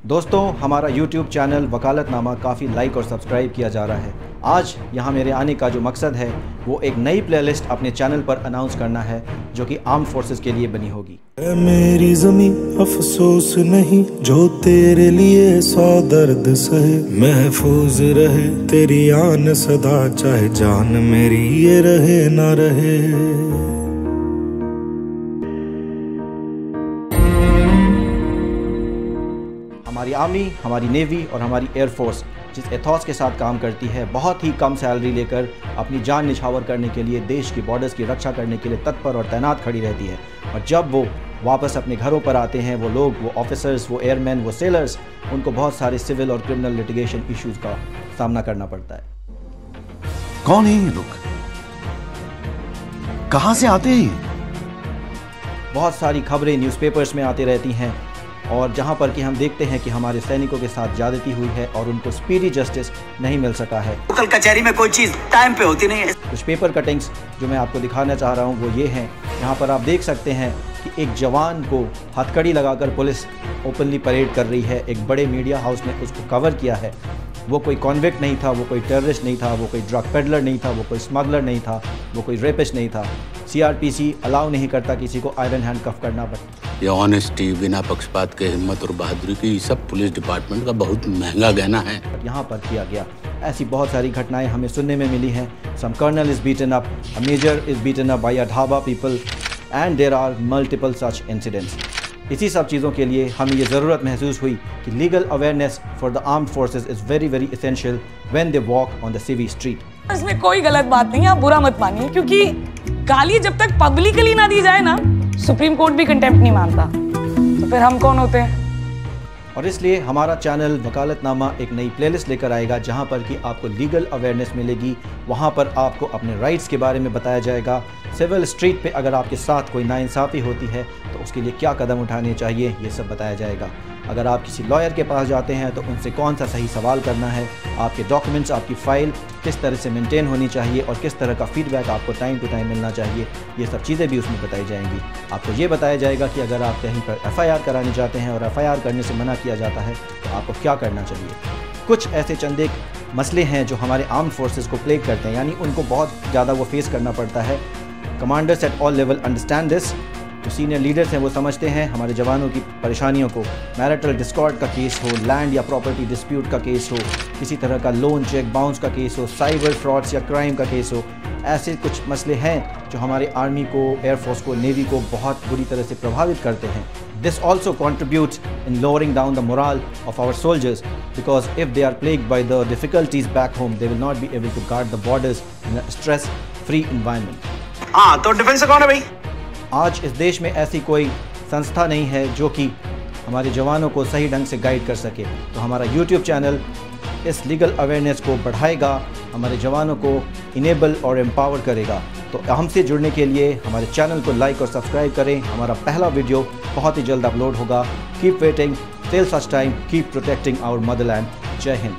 दोस्तों, हमारा YouTube channel वकालतनामा काफ़ी लाइक और सब्सक्राइब किया जा रहा है। आज यहाँ मेरे आने का जो मकसद है वो एक नई प्लेलिस्ट अपने चैनल पर अनाउंस करना है जो कि आर्म्ड फोर्सेस के लिए बनी होगी। मेरी ज़मीं अफसोस नहीं जो तेरे लिए 100 दर्द सहे, महफूज रहे तेरी आन सदा, चाहे जान मेरी ये रहे ना रहे। हमारी आर्मी, हमारी नेवी और हमारी एयरफोर्स जिस एथॉस के साथ काम करती है, बहुत ही कम सैलरी लेकर अपनी जान निछावर करने के लिए, देश की बॉर्डर्स की रक्षा करने के लिए तत्पर और तैनात खड़ी रहती है। और जब वो वापस अपने घरों पर आते हैं, वो लोग, वो ऑफिसर्स, वो एयरमैन, वो सेलर्स, उनको बहुत सारे सिविल और क्रिमिनल लिटिगेशन इश्यूज का सामना करना पड़ता है। कौन है ये लोग? कहां से आते हैं? बहुत सारी खबरें न्यूज़पेपर्स में आती रहती हैं और जहां पर कि हम देखते हैं कि हमारे सैनिकों के साथ ज्यादती हुई है और उनको स्पीडी जस्टिस नहीं मिल सका है। लोकल कचहरी में कोई चीज टाइम पे होती नहीं है। कुछ पेपर कटिंग्स जो मैं आपको दिखाना चाह रहा हूं वो ये हैं। यहाँ पर आप देख सकते हैं कि एक जवान को हथकड़ी लगाकर पुलिस ओपनली परेड कर रही है। एक बड़े मीडिया हाउस ने उसको कवर किया है। वो कोई कॉन्विक्ट नहीं था, वो कोई टेररिस्ट नहीं था, वो कोई ड्रग पेडलर नहीं था, वो कोई स्मगलर नहीं था, वो कोई रेपिस्ट नहीं था। CRPC अलाउ नहीं करता किसी को आयरन हैंड कफ करना। ये ऑनेस्टी, बिना पक्षपात के हिम्मत और बहादुरी की, सब पुलिस डिपार्टमेंट का बहुत महंगा गहना है। यहाँ पर किया गया। ऐसी बहुत सारी घटनाएं हमें सुनने में मिली हैं। Some colonel is beaten up, a major is beaten up by a dhaba people and there are multiple such incidents. इसी सब चीज़ों के लिए हमें ये ज़रूरत महसूस हुई कि legal awareness for the armed forces is very very essential when they walk on the civvy street. इसमें कोई गलत बात नहीं है, आप बुरा मत मानिए, क्योंकि गाली जब तक पब्लिकली ना दी जाए ना, सुप्रीम कोर्ट भी कंटेम्प्ट नहीं मानता, तो फिर हम कौन होते हैं। और इसलिए हमारा चैनल वकालतनामा एक नई प्लेलिस्ट लेकर आएगा जहां पर कि आपको लीगल अवेयरनेस मिलेगी। वहां पर आपको अपने राइट्स के बारे में बताया जाएगा। सिविल स्ट्रीट पे अगर आपके साथ कोई नाइंसाफ़ी होती है तो उसके लिए क्या कदम उठाने चाहिए, ये सब बताया जाएगा। अगर आप किसी लॉयर के पास जाते हैं तो उनसे कौन सा सही सवाल करना है, आपके डॉक्यूमेंट्स, आपकी फ़ाइल किस तरह से मेंटेन होनी चाहिए और किस तरह का फीडबैक आपको टाइम टू टाइम मिलना चाहिए, ये सब चीज़ें भी उसमें बताई जाएंगी। आपको ये बताया जाएगा कि अगर आप कहीं पर FIR करानी चाहते हैं और FIR करने से मना किया जाता है तो आपको क्या करना चाहिए। कुछ ऐसे चंद मसले हैं जो हमारे आर्म्ड फोर्सेस को प्लेग करते हैं, यानी उनको बहुत ज़्यादा वो फेस करना पड़ता है। Commanders at all level understand this. जो सीनियर लीडर्स हैं वो समझते हैं हमारे जवानों की परेशानियों को। मैरिटल डिस्कॉर्ड का केस हो, लैंड या प्रॉपर्टी डिस्प्यूट का केस हो, किसी तरह का लोन चेक बाउंस का केस हो, साइबर फ्रॉड्स या क्राइम का केस हो, ऐसे कुछ मसले हैं जो हमारे आर्मी को, एयरफोर्स को, नेवी को बहुत बुरी तरह से प्रभावित करते हैं। This also contributes in lowering down the morale of our soldiers, because if they are plagued by the difficulties back home, they will not be able to guard the borders in a stress-free environment. हाँ, तो defence कौन है भाई? आज इस देश में ऐसी कोई संस्था नहीं है जो कि हमारे जवानों को सही ढंग से गाइड कर सके। तो हमारा YouTube चैनल इस लीगल अवेयरनेस को बढ़ाएगा, हमारे जवानों को इनेबल और एम्पावर करेगा। तो हमसे जुड़ने के लिए हमारे चैनल को लाइक और सब्सक्राइब करें। हमारा पहला वीडियो बहुत ही जल्द अपलोड होगा। Keep waiting till such time, keep protecting our motherland. जय हिंद।